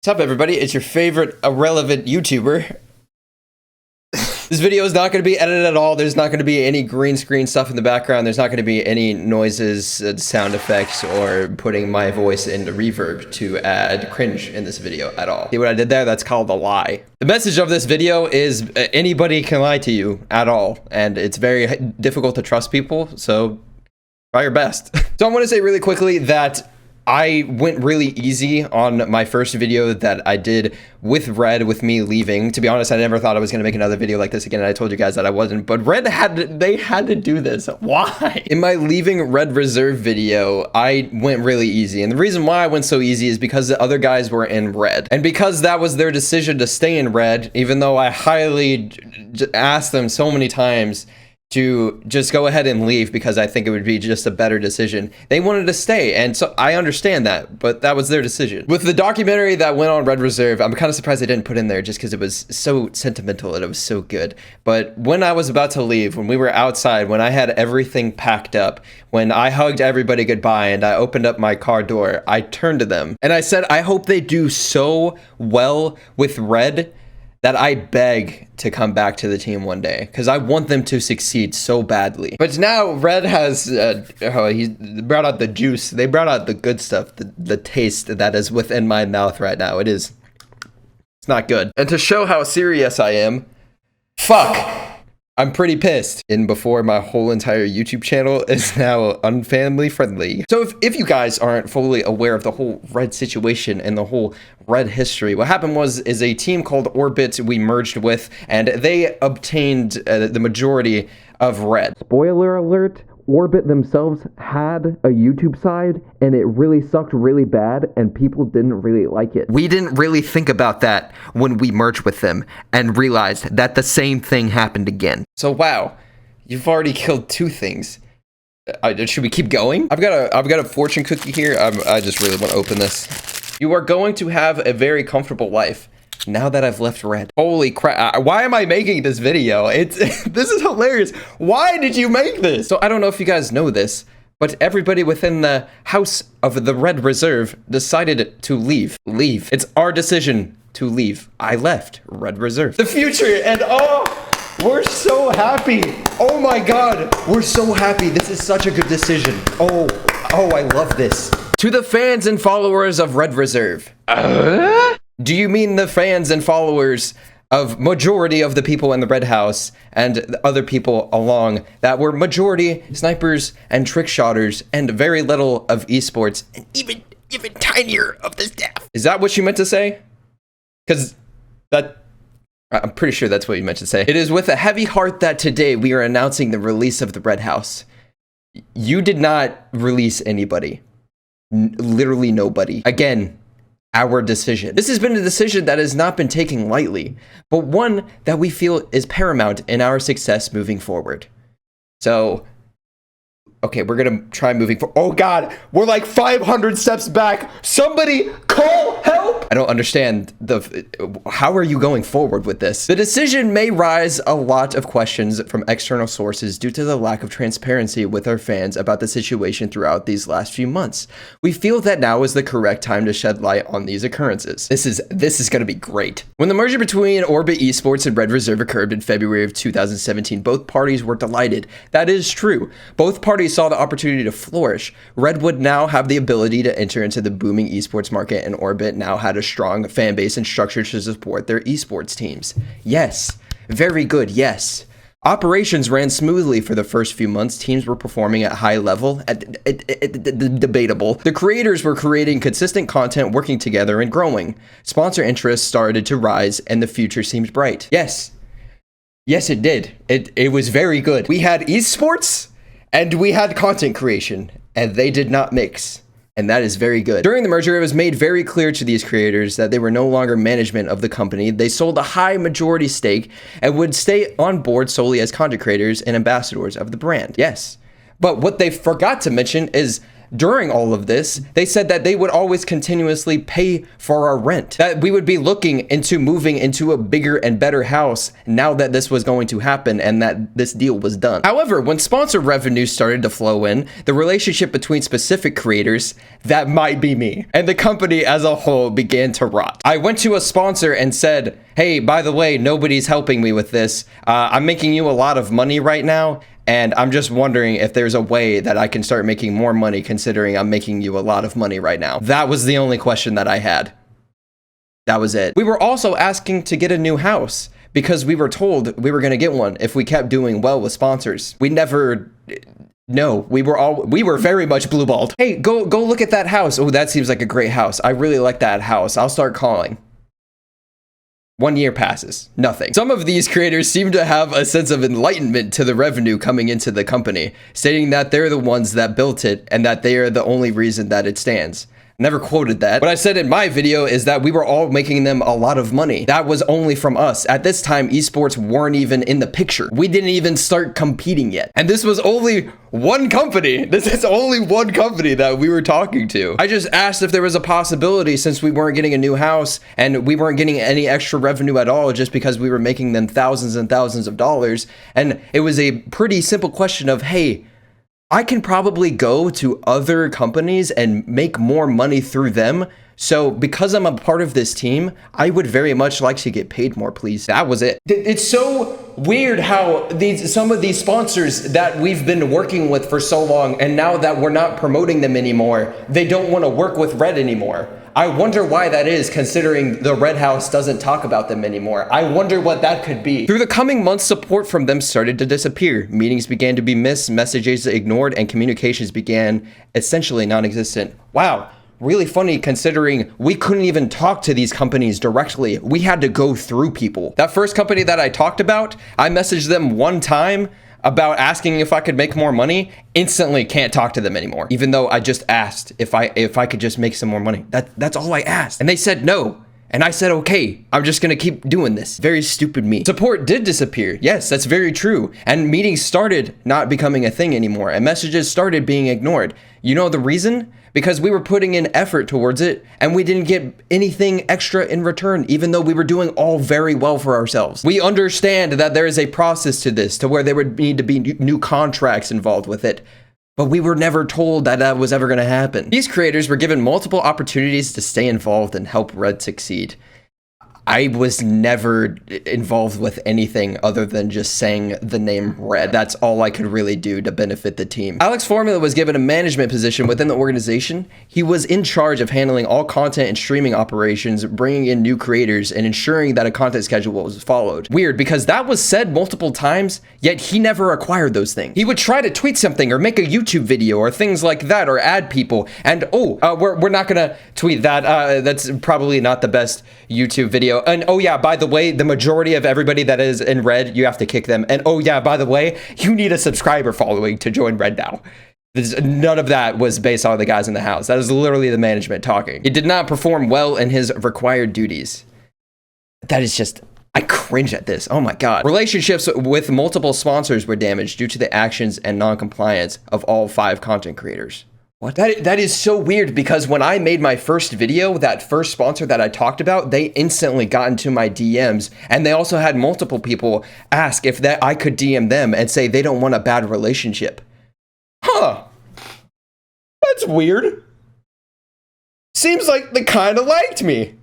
What's up, everybody? It's your favorite irrelevant YouTuber. This video is not going to be edited at all. There's not going to be any green screen stuff in the background. There's not going to be any noises, sound effects, or putting my voice into reverb to add cringe in this video at all. See what I did there? That's called a lie. The message of this video is anybody can lie to you at all, and it's very difficult to trust people, so try your best. So I want to say really quickly that I went really easy on my first video that I did with Red, with me leaving. To be honest, I never thought I was going to make another video like this again, and I told you guys that I wasn't, but Red they had to do this. Why? In my leaving Red Reserve video, I went really easy, and the reason why I went so easy is because the other guys were in Red, and because that was their decision to stay in Red, even though I highly asked them so many times to just go ahead and leave because I think it would be just a better decision. They wanted to stay, and so I understand that, but that was their decision. With the documentary that went on Red Reserve, I'm kind of surprised I didn't put in there just because it was so sentimental and it was so good. But when I was about to leave, when we were outside, when I had everything packed up, when I hugged everybody goodbye and I opened up my car door, I turned to them and I said, I hope they do so well with Red that I beg to come back to the team one day, because I want them to succeed so badly. But now Red has, he brought out the juice. They brought out the good stuff, the taste that is within my mouth right now. It's not good. And to show how serious I am, fuck, I'm pretty pissed. And before my whole entire YouTube channel is now unfamily friendly. So if you guys aren't fully aware of the whole Red situation and the whole Red history, what happened is a team called Orbit we merged with, and they obtained the majority of Red. Spoiler alert, Orbit themselves had a YouTube side, and it really sucked really bad, and people didn't really like it. We didn't really think about that when we merged with them, and realized that the same thing happened again. So wow, you've already killed two things. Should we keep going? I've got a fortune cookie here. I just really want to open this. You are going to have a very comfortable life now that I've left Red. Holy crap. Why am I making this video? This is hilarious. Why did you make this? So I don't know if you guys know this, but everybody within the house of the Red Reserve decided to leave. It's our decision to leave. I left Red Reserve. The future, and oh, we're so happy. Oh my God, we're so happy. This is such a good decision. Oh, I love this. To the fans and followers of Red Reserve. Do you mean the fans and followers of majority of the people in the Red House and the other people along that were majority snipers and trick shotters and very little of esports and even tinier of the staff? Is that what you meant to say? Because I'm pretty sure that's what you meant to say. It is with a heavy heart that today we are announcing the release of the Red House. You did not release anybody. Literally nobody. Again, our decision. This has been a decision that has not been taken lightly, but one that we feel is paramount in our success moving forward. So, okay, we're gonna try moving forward. Oh God, we're like 500 steps back. Somebody call help! I don't understand how are you going forward with this? The decision may raise a lot of questions from external sources due to the lack of transparency with our fans about the situation throughout these last few months. We feel that now is the correct time to shed light on these occurrences. This is gonna be great. When the merger between Orbit Esports and Red Reserve occurred in February of 2017, both parties were delighted. That is true. Both parties saw the opportunity to flourish. Red would now have the ability to enter into the booming esports market, and Orbit now had a strong fan base and structure to support their esports teams. Yes, very good, yes. Operations ran smoothly for the first few months. Teams were performing at high level, debatable. The creators were creating consistent content, working together and growing. Sponsor interests started to rise, and the future seemed bright. Yes, it did. It was very good. We had esports, and we had content creation, and they did not mix. And that is very good. During the merger, it was made very clear to these creators that they were no longer management of the company. They sold a high majority stake and would stay on board solely as content creators and ambassadors of the brand. Yes. But what they forgot to mention is during all of this, they said that they would always continuously pay for our rent, that we would be looking into moving into a bigger and better house now that this was going to happen and that this deal was done. However, when sponsor revenue started to flow in, the relationship between specific creators, that might be me, and the company as a whole began to rot. I went to a sponsor and said, hey, by the way, nobody's helping me with this. I'm making you a lot of money right now, and I'm just wondering if there's a way that I can start making more money considering I'm making you a lot of money right now. That was the only question that I had. That was it. We were also asking to get a new house because we were told we were going to get one if we kept doing well with sponsors. We never... No, we were very much blue-balled. Hey, go look at that house. Oh, that seems like a great house. I really like that house. I'll start calling. 1 year passes. Nothing. Some of these creators seem to have a sense of enlightenment to the revenue coming into the company, stating that they're the ones that built it and that they are the only reason that it stands. Never quoted that. What I said in my video is that we were all making them a lot of money. That was only from us. At this time, esports weren't even in the picture. We didn't even start competing yet. And this was only one company. This is only one company that we were talking to. I just asked if there was a possibility, since we weren't getting a new house and we weren't getting any extra revenue at all just because we were making them thousands and thousands of dollars. And it was a pretty simple question of, hey, I can probably go to other companies and make more money through them. So because I'm a part of this team, I would very much like to get paid more, please. That was it. It's so weird how some of these sponsors that we've been working with for so long, and now that we're not promoting them anymore, they don't want to work with Red anymore. I wonder why that is, considering the Red House doesn't talk about them anymore. I wonder what that could be. Through the coming months, support from them started to disappear. Meetings began to be missed, messages ignored, and communications began essentially non-existent. Wow. Really funny, considering we couldn't even talk to these companies directly. We had to go through people. That first company that I talked about, I messaged them one time about asking if I could make more money, instantly can't talk to them anymore. Even though I just asked if I could just make some more money. That's all I asked. And they said no. And I said, okay, I'm just gonna keep doing this. Very stupid me. Support did disappear. Yes, that's very true. And meetings started not becoming a thing anymore. And messages started being ignored. You know the reason? Because we were putting in effort towards it and we didn't get anything extra in return, even though we were doing all very well for ourselves. We understand that there is a process to this, to where there would need to be new contracts involved with it. But we were never told that that was ever going to happen. These creators were given multiple opportunities to stay involved and help Red succeed. I was never involved with anything other than just saying the name Red. That's all I could really do to benefit the team. Alex Formula was given a management position within the organization. He was in charge of handling all content and streaming operations, bringing in new creators, and ensuring that a content schedule was followed. Weird, because that was said multiple times, yet he never acquired those things. He would try to tweet something or make a YouTube video or things like that, or add people, and we're not gonna tweet that. That's probably not the best YouTube video. And oh yeah, by the way, the majority of everybody that is in Red, you have to kick them. And oh yeah, by the way, you need a subscriber following to join Red now. None of that was based on the guys in the house. That is literally the management talking. He did not perform well in his required duties. That is just... I cringe at this. Oh my God. Relationships with multiple sponsors were damaged due to the actions and non-compliance of all 5 content creators. What? That is so weird, because when I made my first video, that first sponsor that I talked about, they instantly got into my DMs, and they also had multiple people ask if that I could DM them and say they don't want a bad relationship. Huh. That's weird. Seems like they kind of liked me.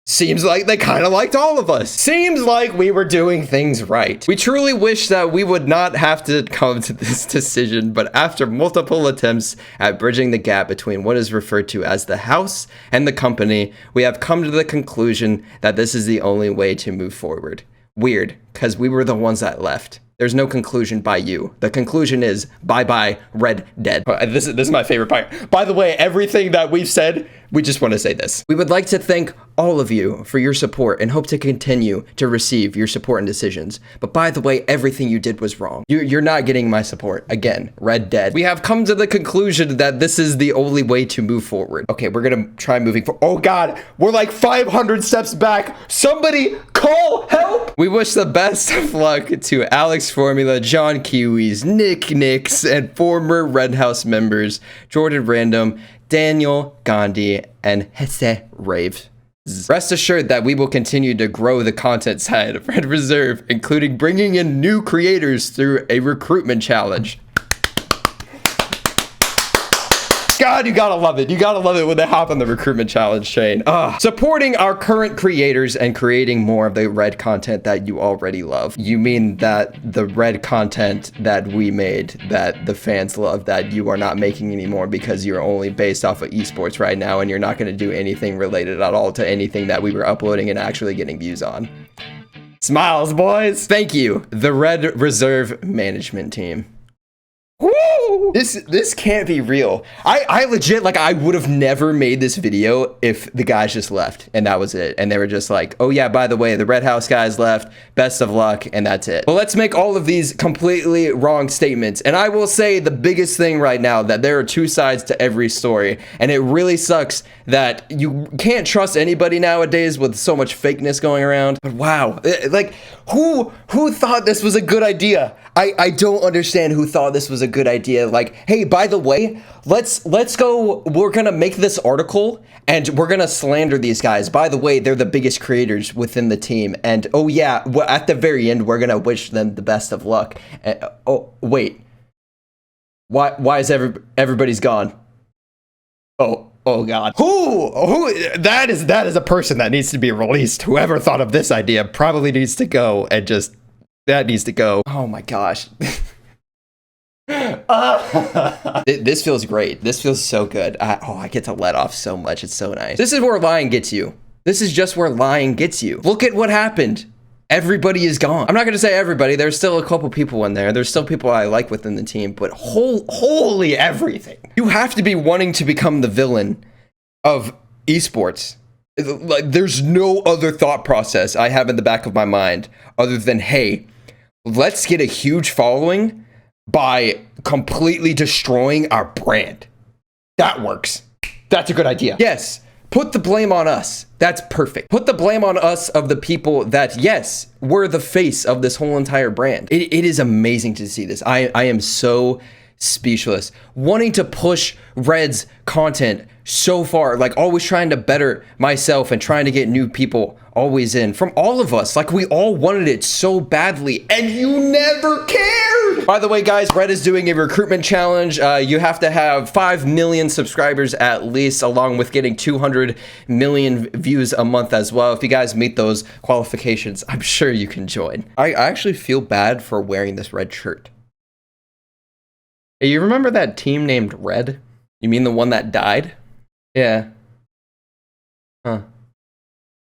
Seems like they kind of liked all of us. Seems like we were doing things right. We truly wish that we would not have to come to this decision, but after multiple attempts at bridging the gap between what is referred to as the house and the company, we have come to the conclusion that this is the only way to move forward. Weird, because we were the ones that left. There's no conclusion by you. The conclusion is bye-bye, Red dead. This is my favorite part. By the way, everything that we've said, we just want to say this. We would like to thank all of you for your support and hope to continue to receive your support and decisions. But by the way, everything you did was wrong. You're not getting my support. Again, Red Dead. We have come to the conclusion that this is the only way to move forward. Okay, we're gonna try moving forward. Oh God, we're like 500 steps back. Somebody call help. We wish the best of luck to Alex Formula, John Kiwis, Nick Nix, and former Red House members, Jordan Random, Daniel Gandhi, and Hesse Rave. Rest assured that we will continue to grow the content side of Red Reserve, including bringing in new creators through a recruitment challenge. God, you gotta love it. You gotta love it when they hop on the recruitment challenge train. Supporting our current creators and creating more of the Red content that you already love. You mean that the Red content that we made, that the fans love, that you are not making anymore because you're only based off of esports right now and you're not gonna do anything related at all to anything that we were uploading and actually getting views on. Smiles, boys. Thank you, the Red Reserve management team. Woo! This can't be real. I legit, like, I would have never made this video if the guys just left and that was it. And they were just like, oh yeah, by the way, the Red House guys left, best of luck, and that's it. But let's make all of these completely wrong statements. And I will say the biggest thing right now, that there are two sides to every story. And it really sucks that you can't trust anybody nowadays with so much fakeness going around. But wow, like, who thought this was a good idea? I don't understand who thought this was a good idea. Like, hey, by the way, let's go, we're gonna make this article and we're gonna slander these guys. By the way, they're the biggest creators within the team. And oh yeah, at the very end, we're gonna wish them the best of luck. Oh, wait. Why is everybody's gone? Oh God. Who, that is a person that needs to be released. Whoever thought of this idea probably needs to go and just, that needs to go. Oh my gosh. This feels great. This feels so good. I get to let off so much. It's so nice. This is where lying gets you. This is just where lying gets you. Look at what happened. Everybody is gone. I'm not gonna say everybody. There's still a couple people in there. There's still people I like within the team, but holy everything. You have to be wanting to become the villain of esports. Like, there's no other thought process I have in the back of my mind other than, hey, let's get a huge following by completely destroying our brand. That works. That's a good idea. Yes, put the blame on us. That's perfect. Put the blame on us of the people that, yes, we're the face of this whole entire brand. It is amazing to see this. I am so speechless. Wanting to push Red's content so far, like always trying to better myself and trying to get new people always in from all of us. Like, we all wanted it so badly and you never cared. By the way, guys, Red is doing a recruitment challenge. You have to have 5 million subscribers at least, along with getting 200 million views a month as well. If you guys meet those qualifications, I'm sure you can join. I actually feel bad for wearing this red shirt. Hey, you remember that team named Red? You mean the one that died? Yeah. Huh.